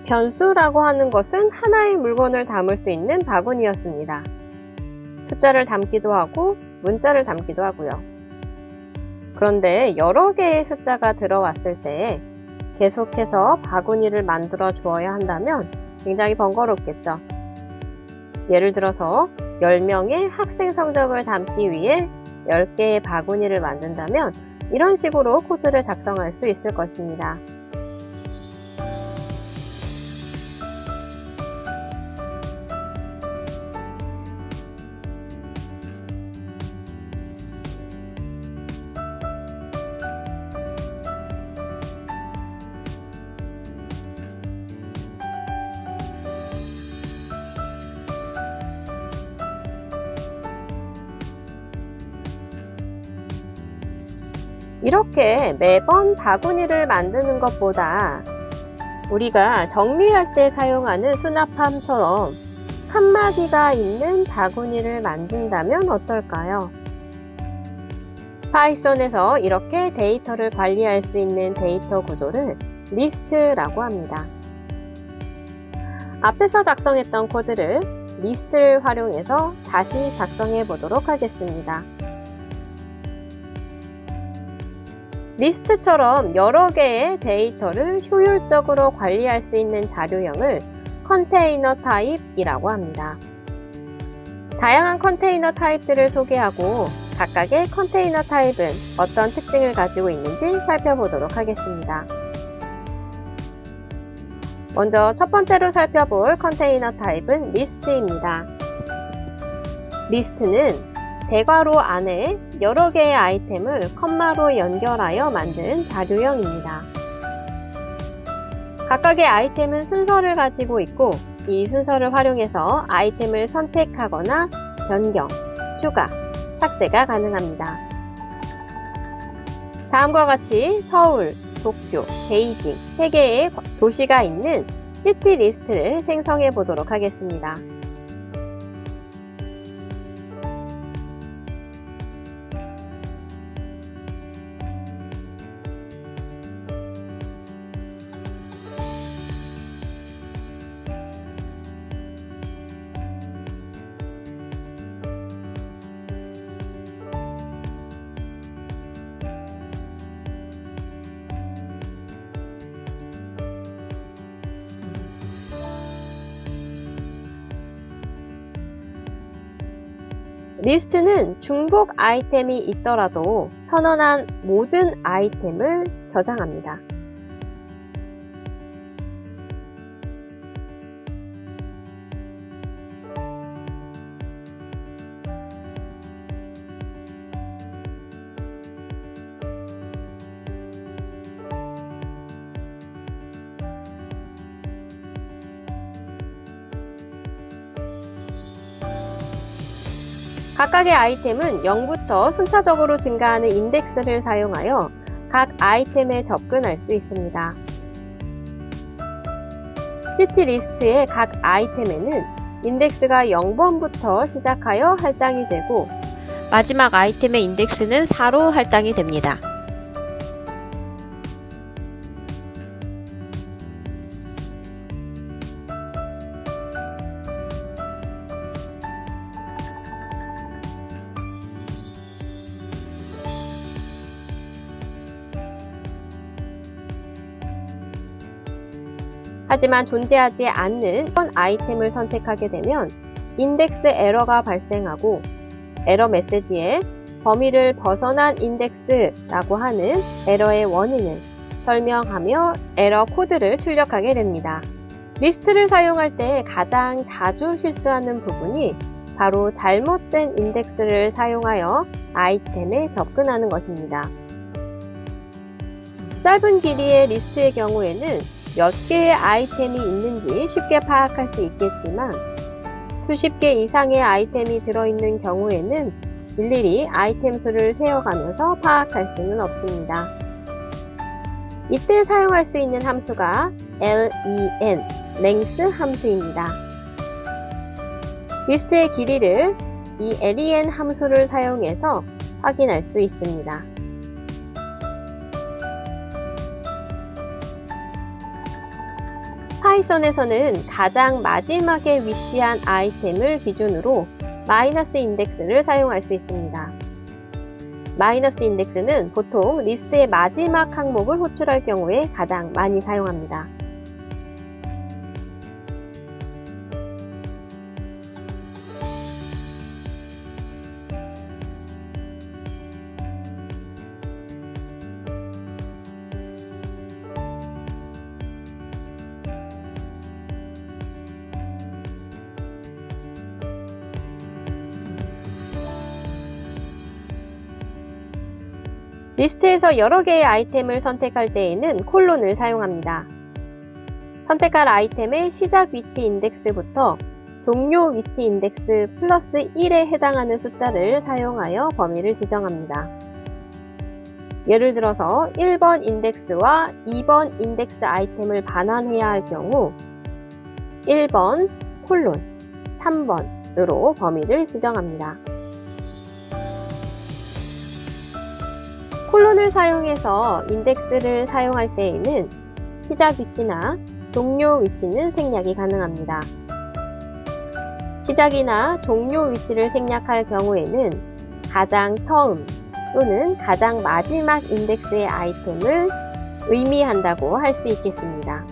변수라고 하는 것은 하나의 물건을 담을 수 있는 바구니였습니다. 숫자를 담기도 하고 문자를 담기도 하고요. 그런데 여러 개의 숫자가 들어왔을 때 계속해서 바구니를 만들어 주어야 한다면 굉장히 번거롭겠죠. 예를 들어서 10명의 학생 성적을 담기 위해 10개의 바구니를 만든다면 이런 식으로 코드를 작성할 수 있을 것입니다. 이렇게 매번 바구니를 만드는 것보다 우리가 정리할 때 사용하는 수납함처럼 칸막이가 있는 바구니를 만든다면 어떨까요? 파이썬에서 이렇게 데이터를 관리할 수 있는 데이터 구조를 리스트라고 합니다. 앞에서 작성했던 코드를 리스트를 활용해서 다시 작성해 보도록 하겠습니다. 리스트처럼 여러 개의 데이터를 효율적으로 관리할 수 있는 자료형을 컨테이너 타입이라고 합니다. 다양한 컨테이너 타입들을 소개하고 각각의 컨테이너 타입은 어떤 특징을 가지고 있는지 살펴보도록 하겠습니다. 먼저 첫 번째로 살펴볼 컨테이너 타입은 리스트입니다. 리스트는 대괄호 안에 여러 개의 아이템을 컴마로 연결하여 만든 자료형입니다. 각각의 아이템은 순서를 가지고 있고 이 순서를 활용해서 아이템을 선택하거나 변경, 추가, 삭제가 가능합니다. 다음과 같이 서울, 도쿄, 베이징 3개의 도시가 있는 시티 리스트를 생성해 보도록 하겠습니다. 리스트는 중복 아이템이 있더라도 선언한 모든 아이템을 저장합니다. 각각의 아이템은 0부터 순차적으로 증가하는 인덱스를 사용하여 각 아이템에 접근할 수 있습니다. 시티 리스트의 각 아이템에는 인덱스가 0번부터 시작하여 할당이 되고 마지막 아이템의 인덱스는 4로 할당이 됩니다. 하지만 존재하지 않는 아이템을 선택하게 되면 인덱스 에러가 발생하고 에러 메시지에 범위를 벗어난 인덱스라고 하는 에러의 원인을 설명하며 에러 코드를 출력하게 됩니다. 리스트를 사용할 때 가장 자주 실수하는 부분이 바로 잘못된 인덱스를 사용하여 아이템에 접근하는 것입니다. 짧은 길이의 리스트의 경우에는 몇 개의 아이템이 있는지 쉽게 파악할 수 있겠지만 수십 개 이상의 아이템이 들어있는 경우에는 일일이 아이템 수를 세어가면서 파악할 수는 없습니다. 이때 사용할 수 있는 함수가 len, length 함수입니다. 리스트의 길이를 이 len 함수를 사용해서 확인할 수 있습니다. 파이썬에서는 가장 마지막에 위치한 아이템을 기준으로 마이너스 인덱스를 사용할 수 있습니다. 마이너스 인덱스는 보통 리스트의 마지막 항목을 호출할 경우에 가장 많이 사용합니다. 리스트에서 여러 개의 아이템을 선택할 때에는 콜론을 사용합니다. 선택할 아이템의 시작 위치 인덱스부터 종료 위치 인덱스 플러스 1에 해당하는 숫자를 사용하여 범위를 지정합니다. 예를 들어서 1번 인덱스와 2번 인덱스 아이템을 반환해야 할 경우 1번 콜론 3번으로 범위를 지정합니다. 콜론을 사용해서 인덱스를 사용할 때에는 시작 위치나 종료 위치는 생략이 가능합니다. 시작이나 종료 위치를 생략할 경우에는 가장 처음 또는 가장 마지막 인덱스의 아이템을 의미한다고 할 수 있겠습니다.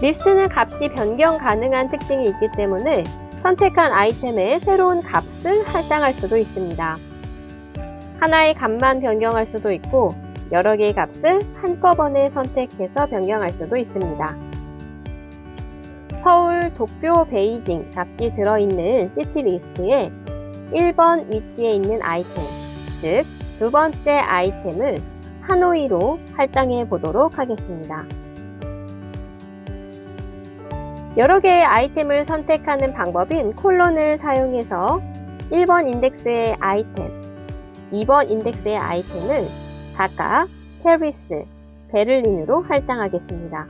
리스트는 값이 변경 가능한 특징이 있기 때문에 선택한 아이템에 새로운 값을 할당할 수도 있습니다. 하나의 값만 변경할 수도 있고 여러 개의 값을 한꺼번에 선택해서 변경할 수도 있습니다. 서울, 도쿄, 베이징 값이 들어있는 시티 리스트에 1번 위치에 있는 아이템, 즉 두 번째 아이템을 하노이로 할당해 보도록 하겠습니다. 여러 개의 아이템을 선택하는 방법인 콜론을 사용해서 1번 인덱스의 아이템, 2번 인덱스의 아이템을 각각 페리스, 베를린으로 할당하겠습니다.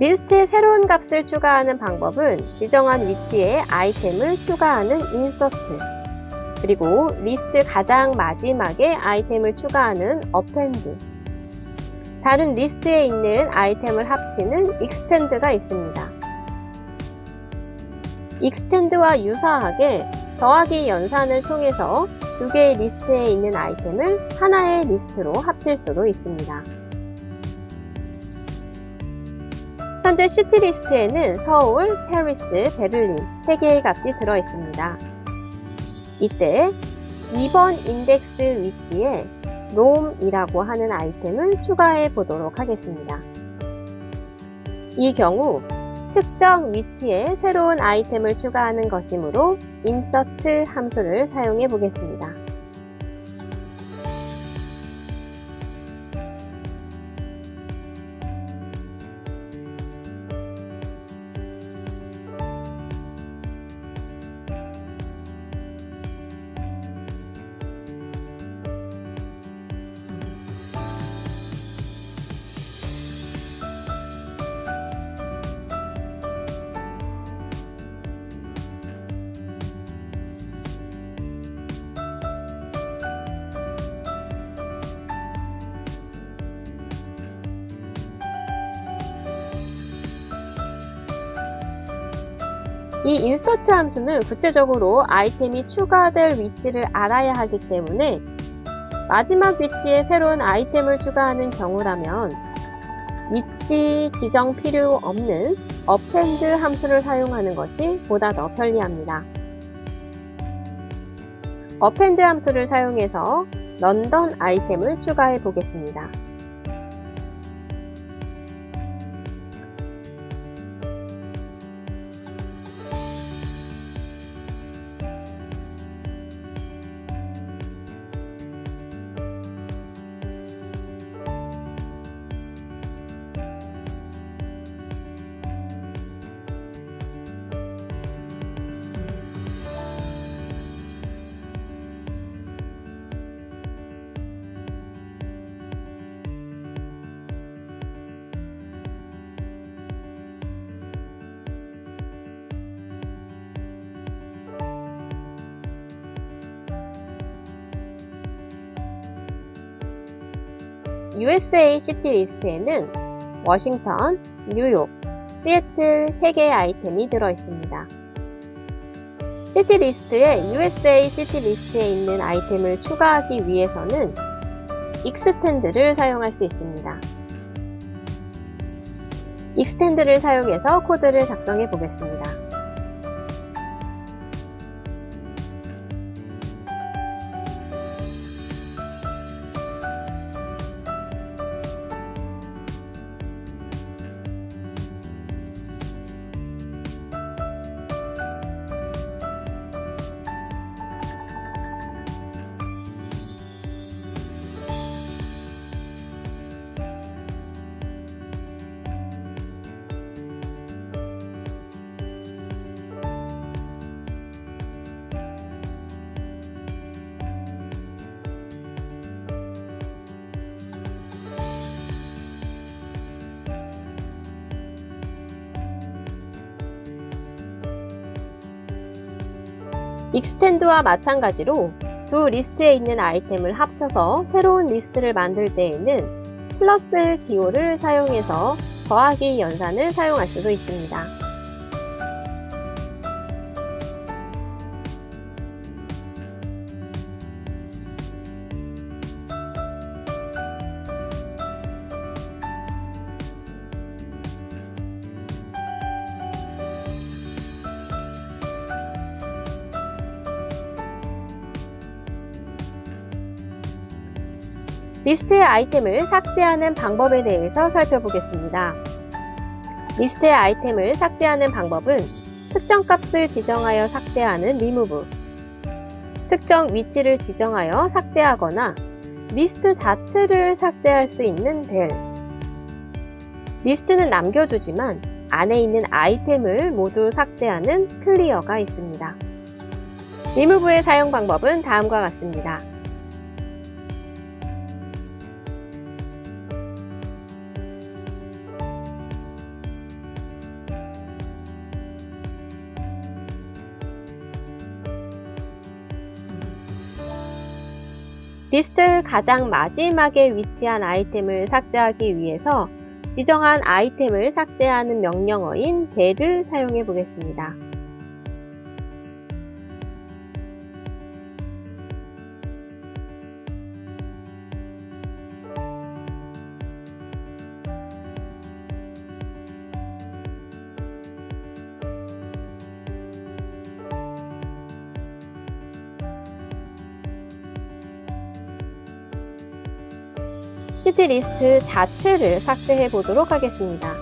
리스트에 새로운 값을 추가하는 방법은 지정한 위치에 아이템을 추가하는 인서트, 그리고 리스트 가장 마지막에 아이템을 추가하는 어펜드, 다른 리스트에 있는 아이템을 합치는 익스텐드가 있습니다. 익스텐드와 유사하게 더하기 연산을 통해서 두 개의 리스트에 있는 아이템을 하나의 리스트로 합칠 수도 있습니다. 현재 시티 리스트에는 서울, 페리스, 베를린 3개의 값이 들어있습니다. 이때 2번 인덱스 위치에 롬이라고 하는 아이템을 추가해 보도록 하겠습니다. 이 경우 특정 위치에 새로운 아이템을 추가하는 것이므로 insert 함수를 사용해 보겠습니다. 이 insert 함수는 구체적으로 아이템이 추가될 위치를 알아야 하기 때문에 마지막 위치에 새로운 아이템을 추가하는 경우라면 위치 지정 필요 없는 append 함수를 사용하는 것이 보다 더 편리합니다. append 함수를 사용해서 런던 아이템을 추가해 보겠습니다. USA 시티 리스트에는 워싱턴, 뉴욕, 시애틀 3개의 아이템이 들어있습니다. 시티 리스트에 USA 시티 리스트에 있는 아이템을 추가하기 위해서는 extend를 사용할 수 있습니다. extend를 사용해서 코드를 작성해 보겠습니다. extend와 마찬가지로 두 리스트에 있는 아이템을 합쳐서 새로운 리스트를 만들 때에는 플러스 기호를 사용해서 더하기 연산을 사용할 수도 있습니다. 리스트의 아이템을 삭제하는 방법에 대해서 살펴보겠습니다. 리스트의 아이템을 삭제하는 방법은 특정 값을 지정하여 삭제하는 remove, 특정 위치를 지정하여 삭제하거나 리스트 자체를 삭제할 수 있는 del, 리스트는 남겨두지만 안에 있는 아이템을 모두 삭제하는 clear가 있습니다. remove의 사용 방법은 다음과 같습니다. 리스트 가장 마지막에 위치한 아이템을 삭제하기 위해서 지정한 아이템을 삭제하는 명령어인 del을 사용해 보겠습니다. 시티 리스트 자체를 삭제해 보도록 하겠습니다.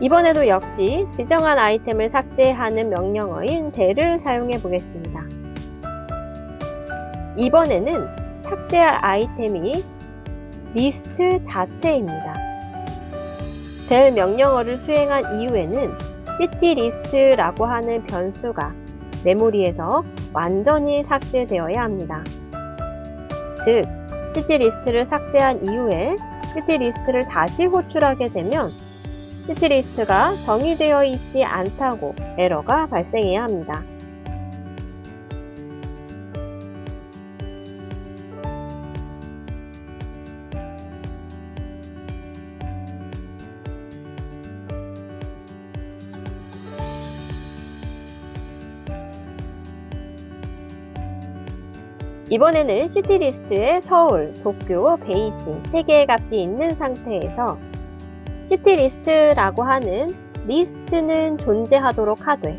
이번에도 역시 지정한 아이템을 삭제하는 명령어인 del을 사용해 보겠습니다. 이번에는 삭제할 아이템이 리스트 자체입니다. del 명령어를 수행한 이후에는 citylist라고 하는 변수가 메모리에서 완전히 삭제되어야 합니다. 즉, 시티리스트를 삭제한 이후에 시티리스트를 다시 호출하게 되면 시티리스트가 정의되어 있지 않다고 에러가 발생해야 합니다. 이번에는 시티 리스트에 서울, 도쿄, 베이징 3개의 값이 있는 상태에서 시티 리스트라고 하는 리스트는 존재하도록 하되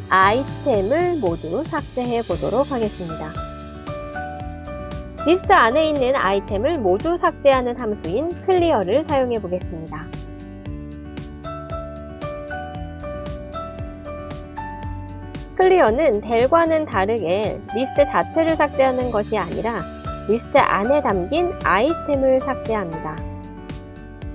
아이템을 모두 삭제해 보도록 하겠습니다. 리스트 안에 있는 아이템을 모두 삭제하는 함수인 클리어를 사용해 보겠습니다. 클리어는 델과는 다르게 리스트 자체를 삭제하는 것이 아니라 리스트 안에 담긴 아이템을 삭제합니다.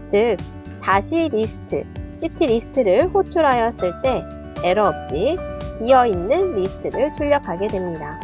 즉, 다시 리스트, 시티 리스트를 호출하였을 때 에러 없이 비어있는 리스트를 출력하게 됩니다.